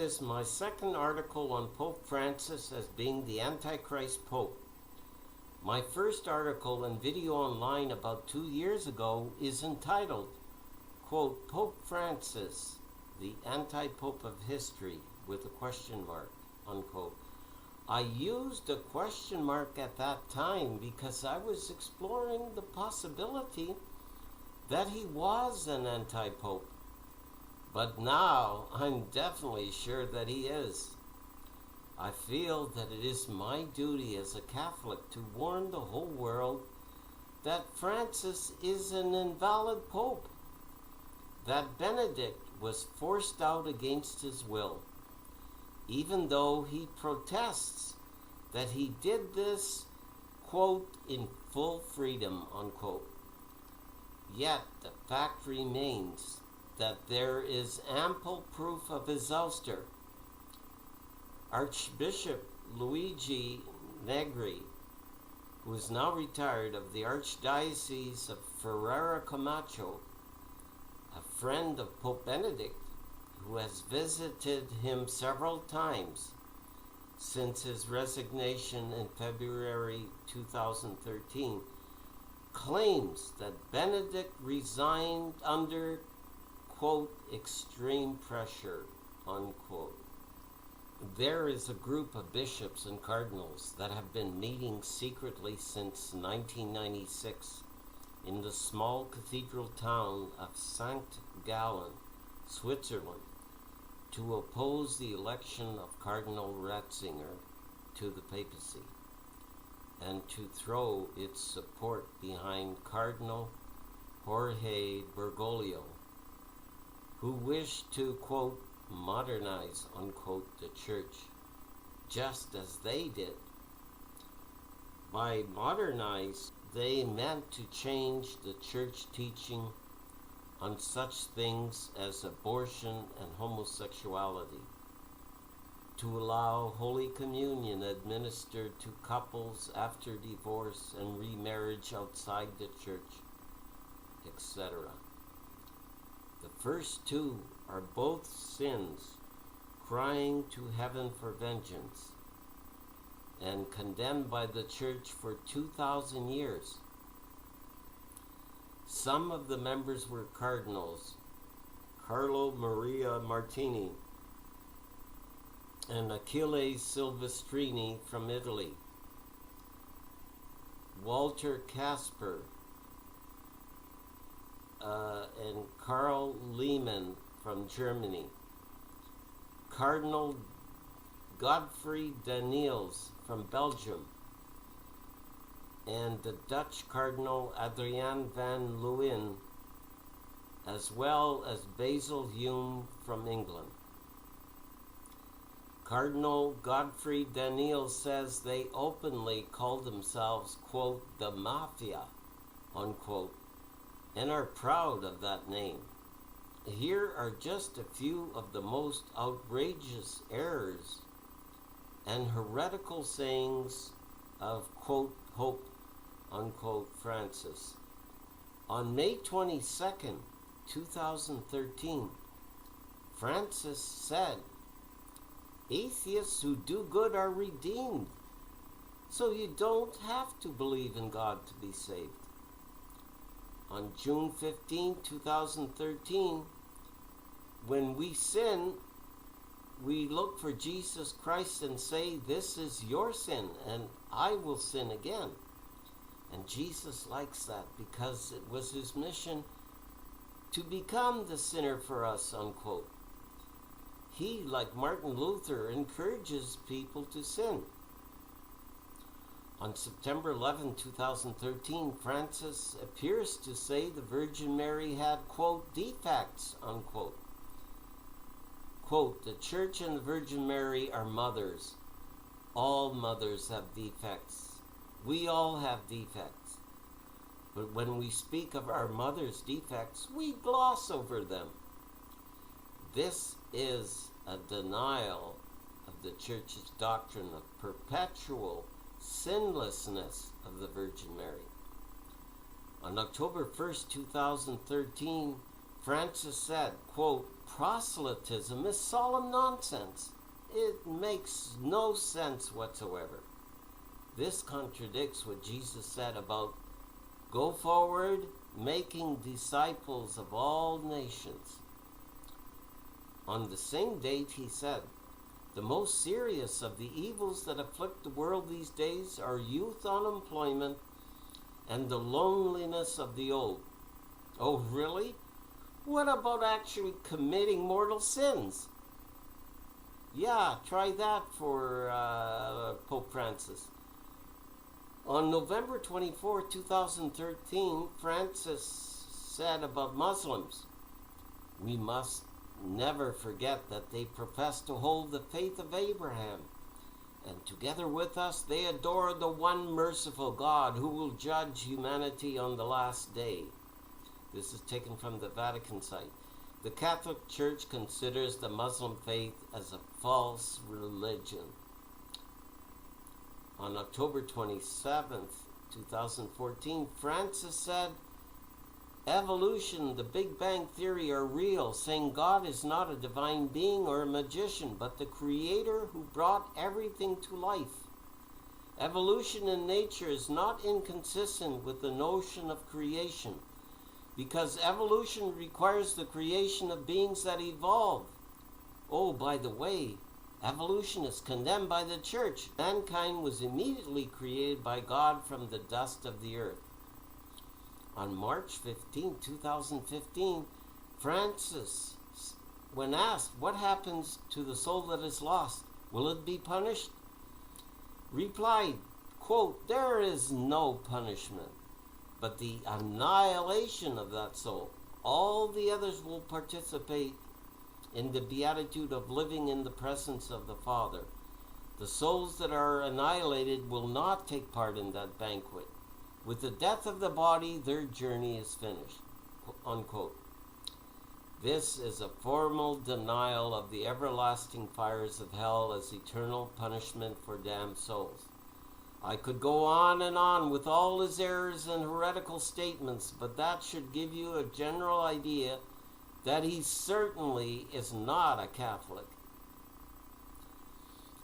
is my second article on Pope Francis as being the Antichrist Pope. My first article and video online about 2 years ago is entitled, quote, Pope Francis, the Anti-Pope of History, with a question mark, unquote. I used a question mark at that time because I was exploring the possibility that he was an anti-pope. But now I'm definitely sure that he is. I feel that it is my duty as a Catholic to warn the whole world that Francis is an invalid pope, that Benedict was forced out against his will, even though he protests that he did this, quote, in full freedom, unquote. Yet the fact remains that there is ample proof of his ouster. Archbishop Luigi Negri, who is now retired, of the Archdiocese of Ferrara Camacho, a friend of Pope Benedict, who has visited him several times since his resignation in February 2013, claims that Benedict resigned under, quote, extreme pressure, unquote. There is a group of bishops and cardinals that have been meeting secretly since 1996 in the small cathedral town of St. Gallen, Switzerland, to oppose the election of Cardinal Ratzinger to the papacy and to throw its support behind Cardinal Jorge Bergoglio, who wished to, quote, modernize, unquote, the church, just as they did. By modernize, they meant to change the church teaching on such things as abortion and homosexuality, to allow Holy Communion administered to couples after divorce and remarriage outside the church, etc. The first two are both sins, crying to heaven for vengeance, and condemned by the church for 2,000 years. Some of the members were cardinals, Carlo Maria Martini and Achille Silvestrini from Italy, Walter Kasper, and Karl Lehmann from Germany, Cardinal Godfrey Daniels from Belgium, and the Dutch Cardinal Adriaan van Leeuwen, as well as Basil Hume from England. Cardinal Godfrey Daniels says they openly call themselves, quote, the Mafia, unquote, and are proud of that name. Here are just a few of the most outrageous errors and heretical sayings of, quote, Pope, unquote, Francis. On May 22nd, 2013, Francis said, atheists who do good are redeemed, so you don't have to believe in God to be saved. On June 15, 2013, when we sin, we look for Jesus Christ and say, this is your sin, and I will sin again. And Jesus likes that because it was his mission to become the sinner for us, unquote. He, like Martin Luther, encourages people to sin. On September 11, 2013, Francis appears to say the Virgin Mary had, quote, defects, unquote. Quote, the Church and the Virgin Mary are mothers. All mothers have defects. We all have defects. But when we speak of our mother's defects, we gloss over them. This is a denial of the Church's doctrine of perpetual sinlessness of the Virgin Mary. On October 1st, 2013, Francis said, quote, proselytism is solemn nonsense. It makes no sense whatsoever. This contradicts what Jesus said about go forward, making disciples of all nations. On the same date, he said, the most serious of the evils that afflict the world these days are youth unemployment and the loneliness of the old. Oh, really? What about actually committing mortal sins? Yeah, try that for Pope Francis. On November 24, 2013, Francis said about Muslims, we must never forget that they profess to hold the faith of Abraham, and together with us they adore the one merciful God who will judge humanity on the last day. This is taken from the Vatican site. The Catholic Church considers the Muslim faith as a false religion. On October 27th, 2014, Francis said, evolution, the Big Bang Theory are real, saying God is not a divine being or a magician, but the creator who brought everything to life. Evolution in nature is not inconsistent with the notion of creation, because evolution requires the creation of beings that evolve. Oh, by the way, evolution is condemned by the Church. Mankind was immediately created by God from the dust of the earth. On March 15, 2015, Francis, when asked what happens to the soul that is lost, will it be punished? Replied, quote, there is no punishment, but the annihilation of that soul. All the others will participate in the beatitude of living in the presence of the Father. The souls that are annihilated will not take part in that banquet. With the death of the body, their journey is finished, unquote. This is a formal denial of the everlasting fires of hell as eternal punishment for damned souls. I could go on with all his errors and heretical statements, but that should give you a general idea that he certainly is not a Catholic.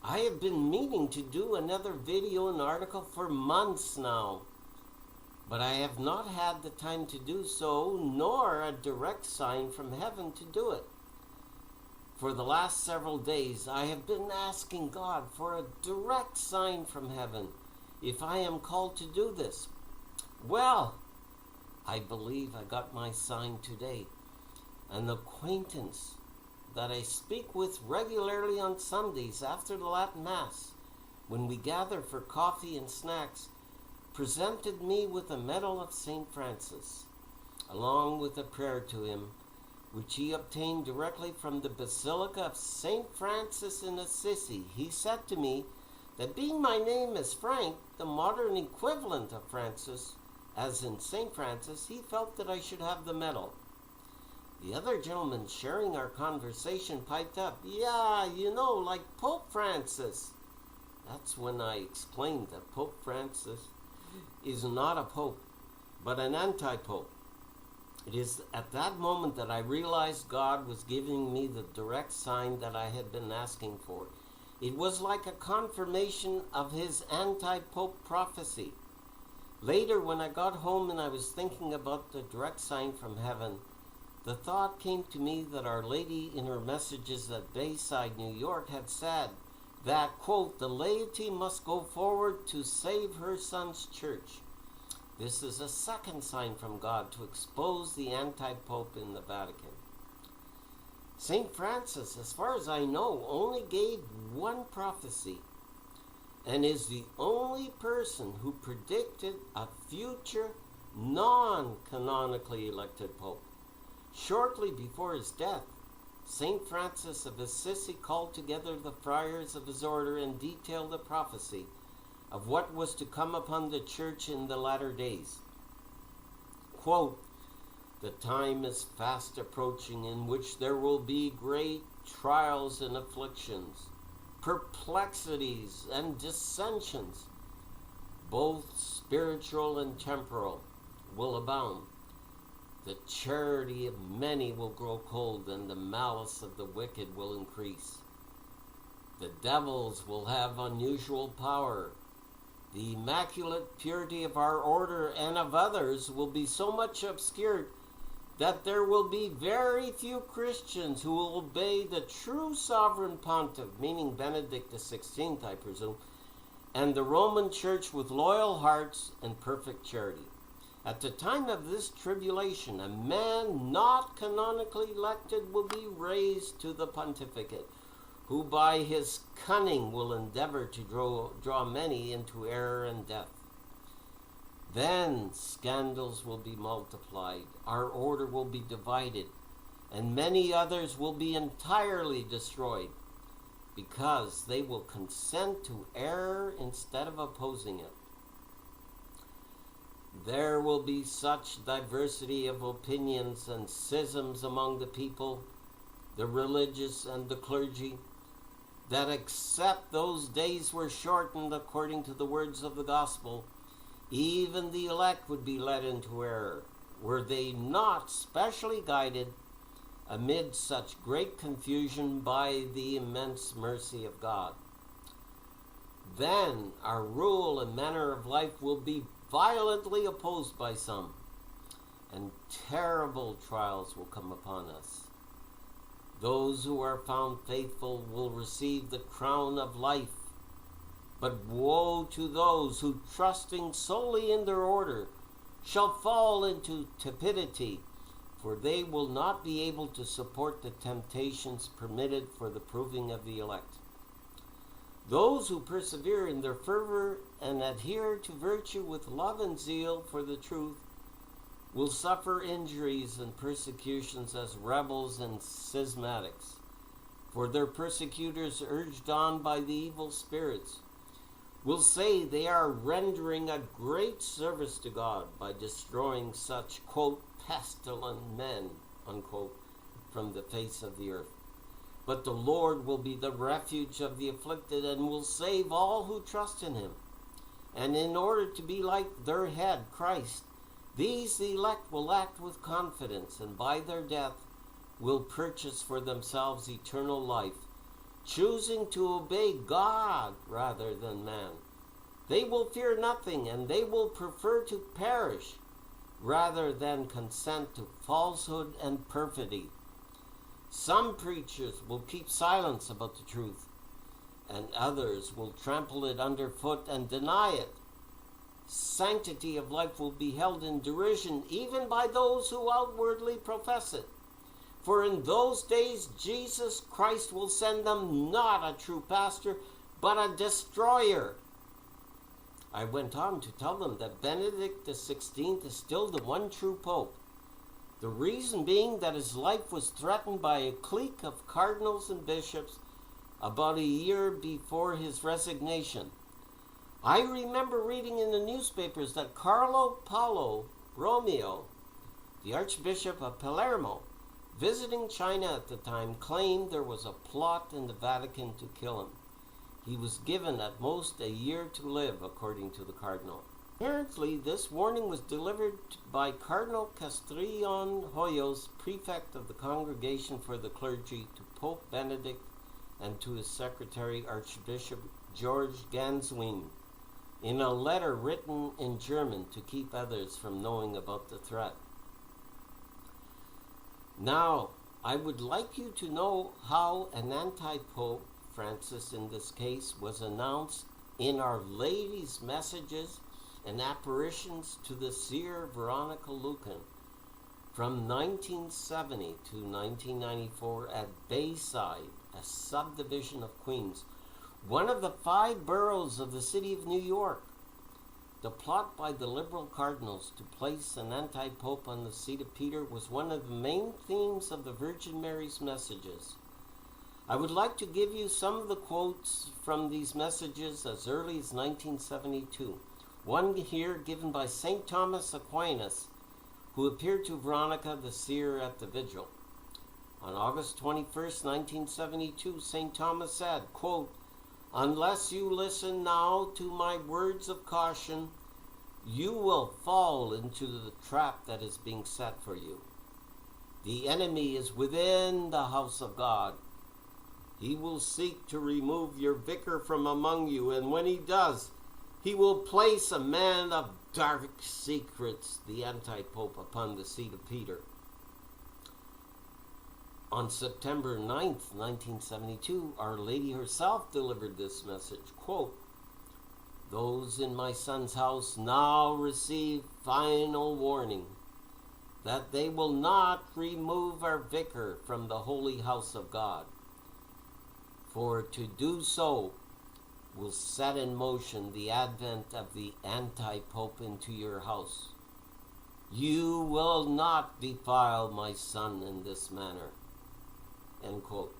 I have been meaning to do another video and article for months now, but I have not had the time to do so, nor a direct sign from heaven to do it. For the last several days, I have been asking God for a direct sign from heaven if I am called to do this. Well, I believe I got my sign today. An acquaintance that I speak with regularly on Sundays after the Latin Mass, when we gather for coffee and snacks, presented me with a medal of St. Francis, along with a prayer to him, which he obtained directly from the Basilica of St. Francis in Assisi. He said to me that being my name is Frank, the modern equivalent of Francis, as in St. Francis, he felt that I should have the medal. The other gentleman sharing our conversation piped up, yeah, like Pope Francis. That's when I explained that Pope Francis is not a pope, but an anti-pope. It is at that moment that I realized God was giving me the direct sign that I had been asking for. It was like a confirmation of his anti-pope prophecy. Later, when I got home and I was thinking about the direct sign from heaven, the thought came to me that Our Lady in her messages at Bayside, New York, had said that, quote, the laity must go forward to save her son's church. This is a second sign from God to expose the anti-pope in the Vatican. St. Francis, as far as I know, only gave one prophecy and is the only person who predicted a future non-canonically elected pope. Shortly before his death, St. Francis of Assisi called together the friars of his order and detailed the prophecy of what was to come upon the church in the latter days. Quote, the time is fast approaching in which there will be great trials and afflictions, perplexities and dissensions, both spiritual and temporal, will abound. The charity of many will grow cold, and the malice of the wicked will increase. The devils will have unusual power. The immaculate purity of our order and of others will be so much obscured that there will be very few Christians who will obey the true sovereign pontiff, meaning Benedict XVI, I presume, and the Roman Church with loyal hearts and perfect charity. At the time of this tribulation, a man not canonically elected will be raised to the pontificate, who by his cunning will endeavor to draw many into error and death. Then scandals will be multiplied, our order will be divided, and many others will be entirely destroyed, because they will consent to error instead of opposing it. There will be such diversity of opinions and schisms among the people, the religious and the clergy, that except those days were shortened according to the words of the gospel, even the elect would be led into error, were they not specially guided amid such great confusion by the immense mercy of God. Then our rule and manner of life will be violently opposed by some, and terrible trials will come upon us. Those who are found faithful will receive the crown of life, but woe to those who, trusting solely in their order, shall fall into tepidity, for they will not be able to support the temptations permitted for the proving of the elect. Those who persevere in their fervor and adhere to virtue with love and zeal for the truth will suffer injuries and persecutions as rebels and schismatics, for their persecutors, urged on by the evil spirits, will say they are rendering a great service to God by destroying such, quote, pestilent men, unquote, from the face of the earth. But the Lord will be the refuge of the afflicted and will save all who trust in him. And in order to be like their head, Christ, these the elect will act with confidence, and by their death will purchase for themselves eternal life, choosing to obey God rather than man. They will fear nothing, and they will prefer to perish rather than consent to falsehood and perfidy. Some preachers will keep silence about the truth, and others will trample it underfoot and deny it. Sanctity of life will be held in derision even by those who outwardly profess it. For in those days Jesus Christ will send them not a true pastor, but a destroyer. I went on to tell them that Benedict XVI is still the one true pope. The reason being that his life was threatened by a clique of cardinals and bishops about a year before his resignation. I remember reading in the newspapers that Carlo Paolo Romeo, the Archbishop of Palermo, visiting China at the time, claimed there was a plot in the Vatican to kill him. He was given at most a year to live, according to the Cardinal. Apparently, this warning was delivered by Cardinal Castrillon Hoyos, prefect of the Congregation for the Clergy, to Pope Benedict and to his secretary, Archbishop George Ganswein, in a letter written in German to keep others from knowing about the threat. Now, I would like you to know how an anti-pope, Francis in this case, was announced in Our Lady's Messages and Apparitions to the seer Veronica Lucan from 1970 to 1994 at Bayside, a subdivision of Queens, one of the 5 boroughs of the city of New York. The plot by the liberal cardinals to place an anti-pope on the seat of Peter was one of the main themes of the Virgin Mary's messages. I would like to give you some of the quotes from these messages as early as 1972. One here given by St. Thomas Aquinas, who appeared to Veronica the seer at the vigil. On August 21st, 1972, St. Thomas said, quote, "Unless you listen now to my words of caution, you will fall into the trap that is being set for you. The enemy is within the house of God. He will seek to remove your vicar from among you, and when he does, he will place a man of dark secrets, the anti-pope, upon the seat of Peter. On September 9th, 1972, Our Lady herself delivered this message, quote, "Those in my son's house now receive final warning that they will not remove our vicar from the holy house of God. For to do so will set in motion the advent of the anti-pope into your house. You will not defile my son in this manner." End quote.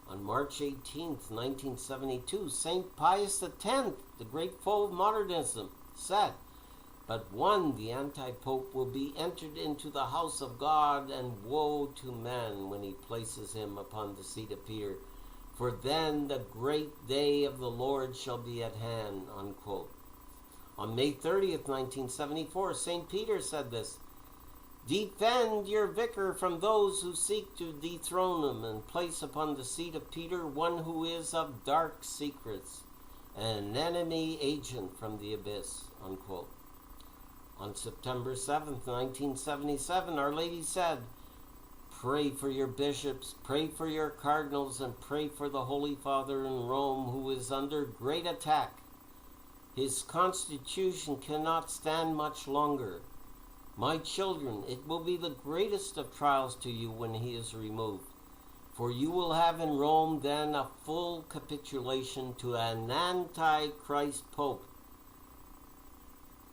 On March 18th, 1972, St. Pius X, the great foe of modernism, said, "But one, the anti-pope, will be entered into the house of God, and woe to man when he places him upon the seat of Peter. For then the great day of the Lord shall be at hand." Unquote. On May 30th, 1974, St. Peter said this, "Defend your vicar from those who seek to dethrone him, and place upon the seat of Peter one who is of dark secrets, an enemy agent from the abyss." Unquote. On September 7th, 1977, Our Lady said, "Pray for your bishops, pray for your cardinals, and pray for the Holy Father in Rome, who is under great attack. His constitution cannot stand much longer. My children, it will be the greatest of trials to you when he is removed, for you will have in Rome then a full capitulation to an Antichrist Pope."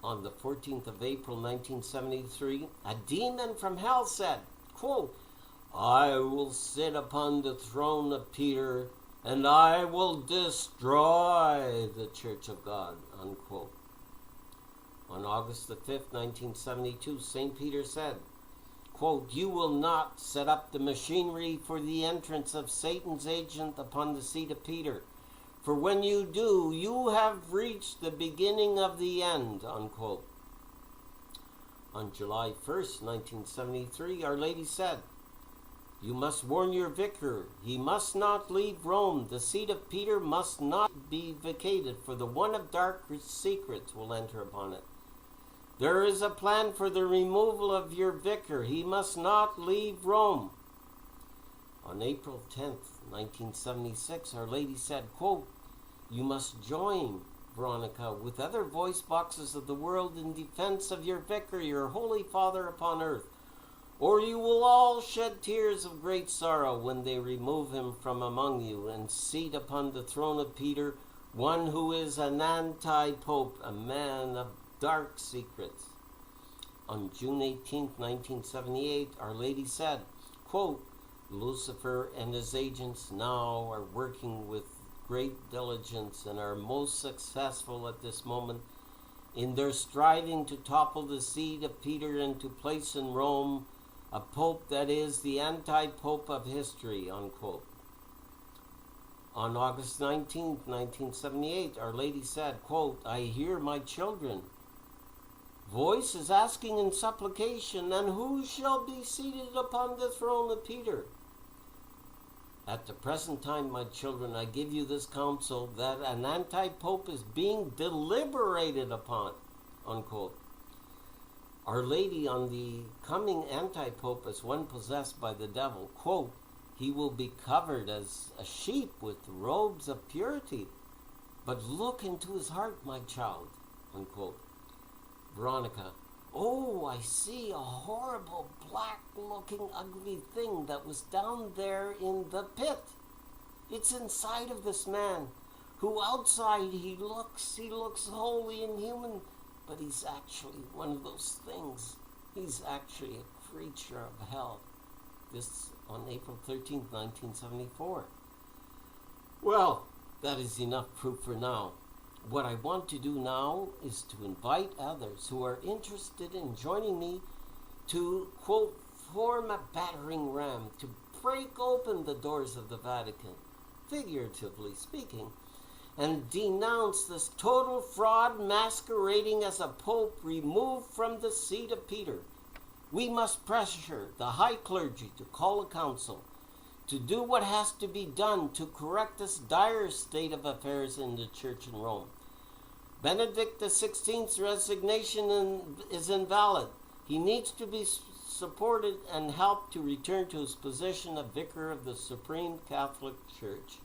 On the 14th of April, 1973, a demon from hell said, quote, "I will sit upon the throne of Peter, and I will destroy the Church of God." Unquote. On August the 5th, 1972, St. Peter said, quote, "You will not set up the machinery for the entrance of Satan's agent upon the seat of Peter. For when you do, you have reached the beginning of the end." Unquote. On July 1st, 1973, Our Lady said, "You must warn your vicar. He must not leave Rome. The seat of Peter must not be vacated, for the one of dark secrets will enter upon it. There is a plan for the removal of your vicar. He must not leave Rome." On April 10th, 1976, Our Lady said, quote, "You must join, Veronica, with other voice boxes of the world in defense of your vicar, your Holy Father upon earth, or you will all shed tears of great sorrow when they remove him from among you and seat upon the throne of Peter one who is an anti-pope, a man of dark secrets." On June 18th, 1978, Our Lady said, quote, "Lucifer and his agents now are working with great diligence and are most successful at this moment in their striving to topple the seat of Peter and to place in Rome a pope that is the anti-pope of history." Unquote. On August 19th, 1978, Our Lady said, quote, "I hear my children. Voice is asking in supplication, and who shall be seated upon the throne of Peter? At the present time, my children, I give you this counsel, that an anti-pope is being deliberated upon." Unquote. Our Lady on the coming anti-pope as one possessed by the devil, quote, "He will be covered as a sheep with robes of purity, but look into his heart, my child." Unquote. Veronica, "Oh, I see a horrible, black-looking, ugly thing that was down there in the pit. It's inside of this man, who outside he looks holy and human, but he's actually one of those things. He's actually a creature of hell." This on April 13th, 1974. Well, that is enough proof for now. What I want to do now is to invite others who are interested in joining me to, quote, "form a battering ram to break open the doors of the Vatican," figuratively speaking, and denounce this total fraud masquerading as a pope removed from the seat of Peter. We must pressure the high clergy to call a council, to do what has to be done to correct this dire state of affairs in the Church in Rome. Benedict XVI's resignation is invalid. He needs to be supported and helped to return to his position of Vicar of the Supreme Catholic Church.